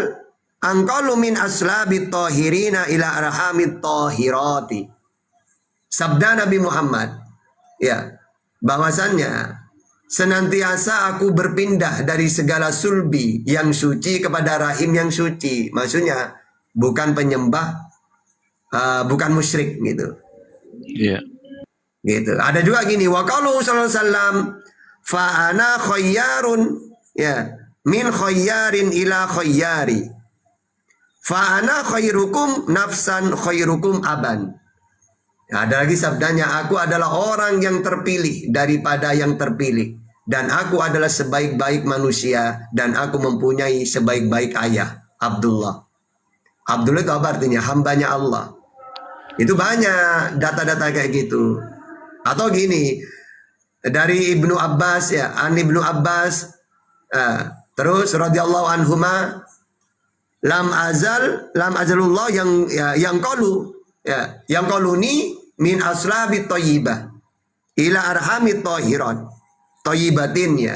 anqalu min aslabit tahirina ila arhamit tahirati. Sabda Nabi Muhammad, ya, bahwasannya senantiasa aku berpindah dari segala sulbi yang suci kepada rahim yang suci. Maksudnya bukan penyembah, bukan musyrik gitu.
Iya.
Gitu. Ada juga gini, wa qalu sallallahu alaihi wasallam fa ana khayyarun, ya, min khayyarin ila khayyari. Fa ana khairukum nafsan khairukum aban. Ada lagi sabdanya, aku adalah orang yang terpilih daripada yang terpilih. Dan aku adalah sebaik-baik manusia. Dan aku mempunyai sebaik-baik ayah. Abdullah. Abdullah itu apa artinya? Hambanya Allah. Itu banyak data-data kayak gitu. Atau gini, dari Ibnu Abbas, ya, an Ibnu Abbas, terus radhiyallahu anhuma, lam azalullah yang qalu, ya, yang qaluni min aslabit thayyibah ila arhamit tahirat thayyibatin, ya.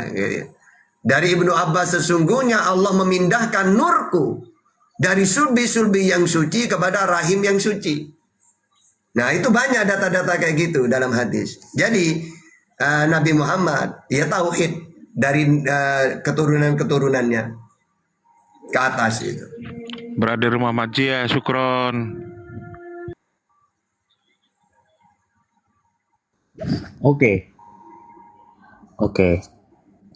Dari Ibnu Abbas, sesungguhnya Allah memindahkan nurku dari sulbi-sulbi yang suci kepada rahim yang suci. Nah, itu banyak data-data kayak gitu dalam hadis. Jadi Nabi Muhammad, ya, tauhid dari keturunan-keturunannya ke atas itu.
Brother Muhammad Jia, syukron.
Oke.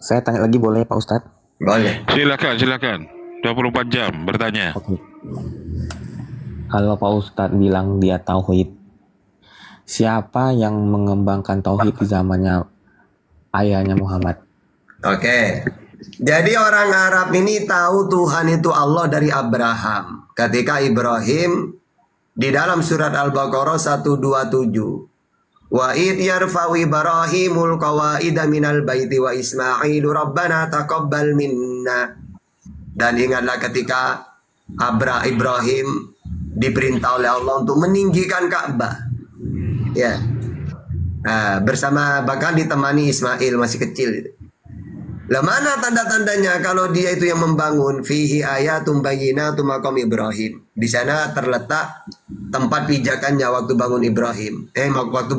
Saya tanya lagi boleh Pak Ustadz?
Boleh.
Silakan. 24 jam bertanya.
Oke. Kalau Pak Ustadz bilang dia tauhid, siapa yang mengembangkan tauhid di zamannya ayahnya Muhammad?
Oke. Jadi orang Arab ini tahu Tuhan itu Allah dari Abraham. Ketika Ibrahim di dalam surat Al-Baqarah 127. Wa id yarfa'u Ibrahimul qawaida minal baiti wa Ismailu rabbana taqabbal minna. Dan ingatlah ketika Ibrahim diperintah oleh Allah untuk meninggikan Ka'bah. Ya. Bersama, bahkan ditemani Ismail masih kecil itu. Lah mana tanda-tandanya kalau dia itu yang membangun? Fihi ayatum bayyinatum maqam Ibrahim. Di sana terletak tempat pijakannya waktu bangun Ibrahim. Waktu